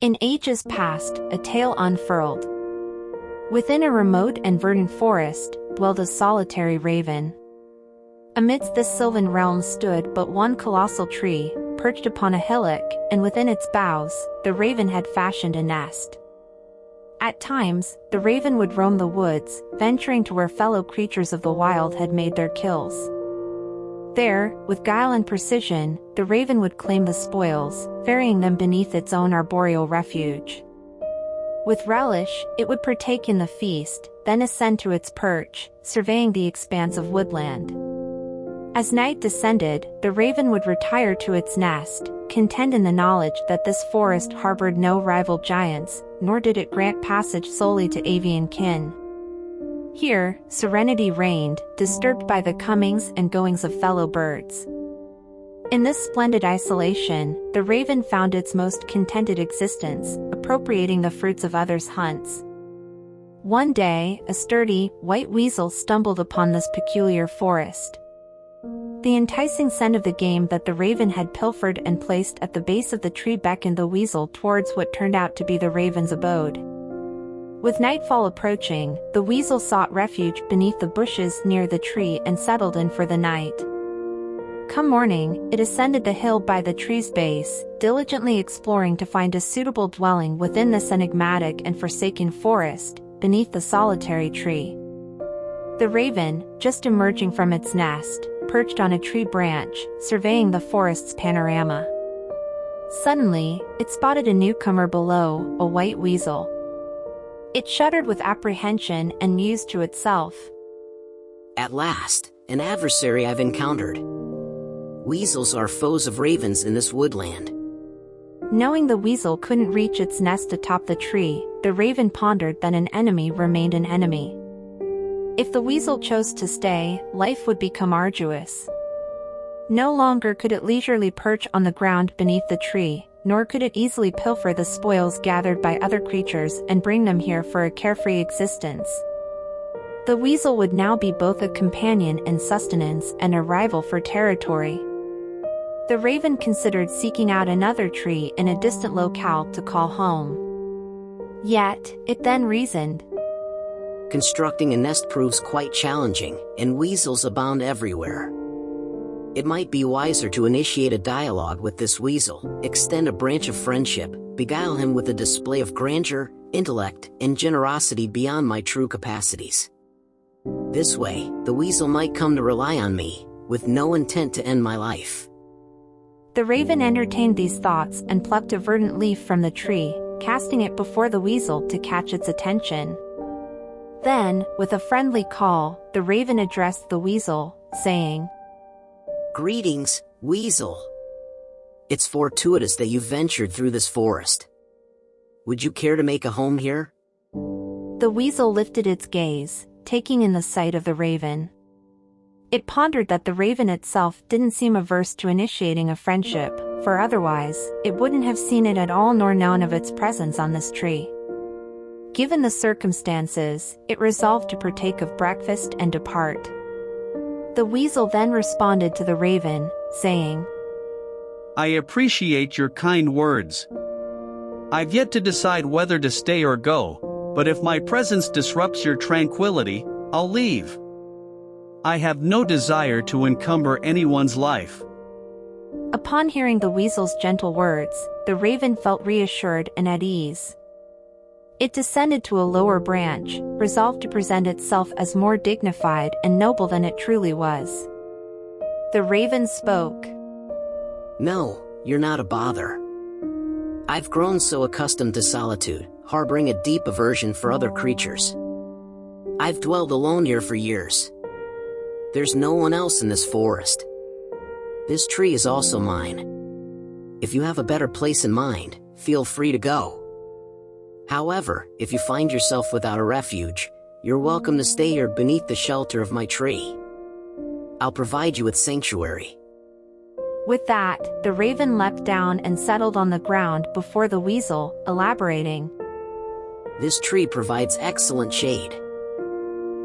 In ages past, a tale unfurled. Within a remote and verdant forest, dwelled a solitary raven. Amidst this sylvan realm stood but one colossal tree, perched upon a hillock, and within its boughs, the raven had fashioned a nest. At times, the raven would roam the woods, venturing to where fellow creatures of the wild had made their kills. There, with guile and precision, the raven would claim the spoils, ferrying them beneath its own arboreal refuge. With relish, it would partake in the feast, then ascend to its perch, surveying the expanse of woodland. As night descended, the raven would retire to its nest, content in the knowledge that this forest harbored no rival giants, nor did it grant passage solely to avian kin. Here, serenity reigned, disturbed by the comings and goings of fellow birds. In this splendid isolation, the raven found its most contented existence, appropriating the fruits of others' hunts. One day, a sturdy, white weasel stumbled upon this peculiar forest. The enticing scent of the game that the raven had pilfered and placed at the base of the tree beckoned the weasel towards what turned out to be the raven's abode. With nightfall approaching, the weasel sought refuge beneath the bushes near the tree and settled in for the night. Come morning, it ascended the hill by the tree's base, diligently exploring to find a suitable dwelling within this enigmatic and forsaken forest, beneath the solitary tree. The raven, just emerging from its nest, perched on a tree branch, surveying the forest's panorama. Suddenly, it spotted a newcomer below, a white weasel. It shuddered with apprehension and mused to itself. At last, an adversary I've encountered. Weasels are foes of ravens in this woodland. Knowing the weasel couldn't reach its nest atop the tree, the raven pondered that an enemy remained an enemy. If the weasel chose to stay, life would become arduous. No longer could it leisurely perch on the ground beneath the tree, nor could it easily pilfer the spoils gathered by other creatures and bring them here for a carefree existence. The weasel would now be both a companion in sustenance and a rival for territory. The raven considered seeking out another tree in a distant locale to call home. Yet, it then reasoned. Constructing a nest proves quite challenging, and weasels abound everywhere. It might be wiser to initiate a dialogue with this weasel, extend a branch of friendship, beguile him with a display of grandeur, intellect, and generosity beyond my true capacities. This way, the weasel might come to rely on me, with no intent to end my life. The raven entertained these thoughts and plucked a verdant leaf from the tree, casting it before the weasel to catch its attention. Then, with a friendly call, the raven addressed the weasel, saying, "Greetings, weasel. It's fortuitous that you ventured through this forest. Would you care to make a home here?" The weasel lifted its gaze, taking in the sight of the raven. It pondered that the raven itself didn't seem averse to initiating a friendship, for otherwise, it wouldn't have seen it at all nor known of its presence on this tree. Given the circumstances, it resolved to partake of breakfast and depart. The weasel then responded to the raven, saying, "I appreciate your kind words. I've yet to decide whether to stay or go, but if my presence disrupts your tranquility, I'll leave. I have no desire to encumber anyone's life." Upon hearing the weasel's gentle words, the raven felt reassured and at ease. It descended to a lower branch, resolved to present itself as more dignified and noble than it truly was. The raven spoke. "No, you're not a bother. I've grown so accustomed to solitude, harboring a deep aversion for other creatures. I've dwelled alone here for years. There's no one else in this forest. This tree is also mine. If you have a better place in mind, feel free to go. However, if you find yourself without a refuge, you're welcome to stay here beneath the shelter of my tree. I'll provide you with sanctuary." With that, the raven leapt down and settled on the ground before the weasel, elaborating. "This tree provides excellent shade."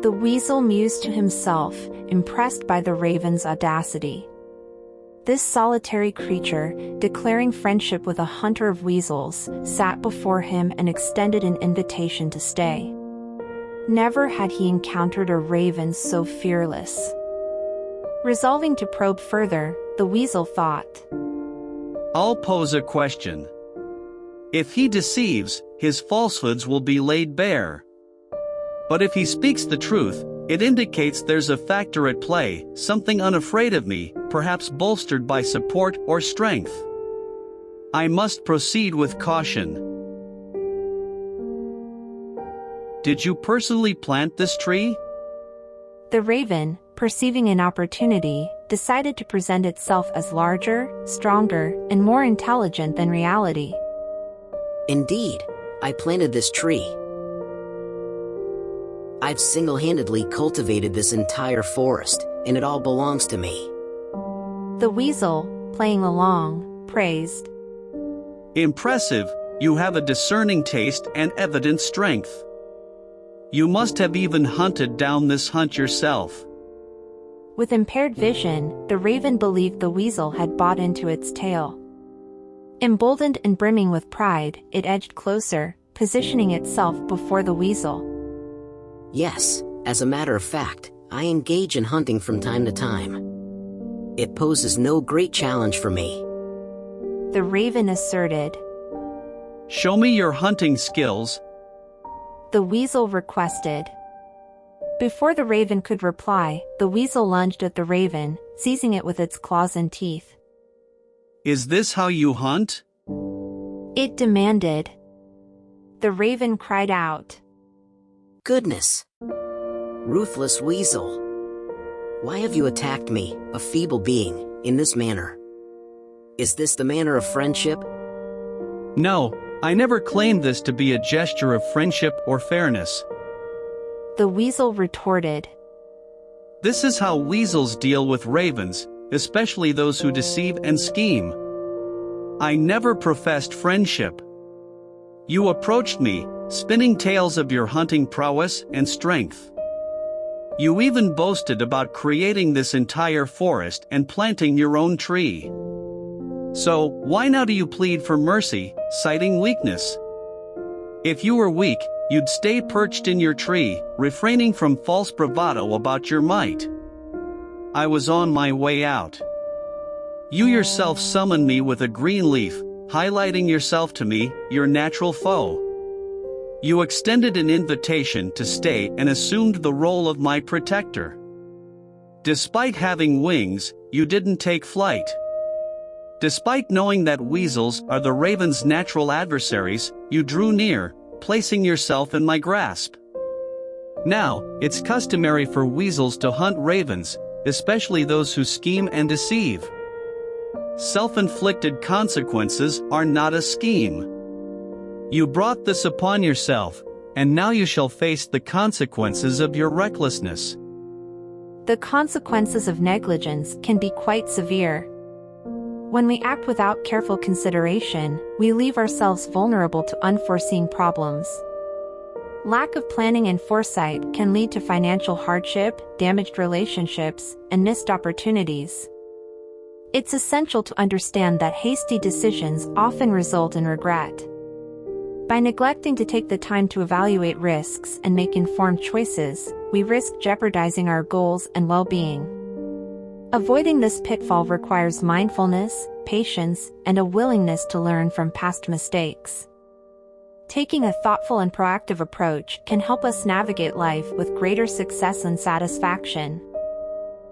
The weasel mused to himself, impressed by the raven's audacity. This solitary creature, declaring friendship with a hunter of weasels, sat before him and extended an invitation to stay. Never had he encountered a raven so fearless. Resolving to probe further, the weasel thought, I'll pose a question. If he deceives, his falsehoods will be laid bare. But if he speaks the truth, it indicates there's a factor at play, something unafraid of me, perhaps bolstered by support or strength. I must proceed with caution. Did you personally plant this tree? The raven, perceiving an opportunity, decided to present itself as larger, stronger, and more intelligent than reality. Indeed, I planted this tree. I've single-handedly cultivated this entire forest, and it all belongs to me. The weasel, playing along, praised. Impressive, you have a discerning taste and evident strength. You must have even hunted down this hunt yourself. With impaired vision, the raven believed the weasel had bought into its tale. Emboldened and brimming with pride, it edged closer, positioning itself before the weasel. Yes, as a matter of fact, I engage in hunting from time to time. It poses no great challenge for me. The raven asserted. Show me your hunting skills. The weasel requested. Before the raven could reply, the weasel lunged at the raven, seizing it with its claws and teeth. Is this how you hunt? It demanded. The raven cried out. Goodness! Ruthless weasel! Why have you attacked me, a feeble being, in this manner? Is this the manner of friendship? No, I never claimed this to be a gesture of friendship or fairness. The weasel retorted. This is how weasels deal with ravens, especially those who deceive and scheme. I never professed friendship. You approached me, spinning tales of your hunting prowess and strength. You even boasted about creating this entire forest and planting your own tree. So, why now do you plead for mercy, citing weakness? If you were weak, you'd stay perched in your tree, refraining from false bravado about your might. I was on my way out. You yourself summoned me with a green leaf, highlighting yourself to me, your natural foe. You extended an invitation to stay and assumed the role of my protector. Despite having wings, you didn't take flight. Despite knowing that weasels are the raven's natural adversaries, you drew near, placing yourself in my grasp. Now, it's customary for weasels to hunt ravens, especially those who scheme and deceive. Self-inflicted consequences are not a scheme. You brought this upon yourself, and now you shall face the consequences of your recklessness. The consequences of negligence can be quite severe. When we act without careful consideration, we leave ourselves vulnerable to unforeseen problems. Lack of planning and foresight can lead to financial hardship, damaged relationships, and missed opportunities. It's essential to understand that hasty decisions often result in regret. By neglecting to take the time to evaluate risks and make informed choices, we risk jeopardizing our goals and well-being. Avoiding this pitfall requires mindfulness, patience, and a willingness to learn from past mistakes. Taking a thoughtful and proactive approach can help us navigate life with greater success and satisfaction.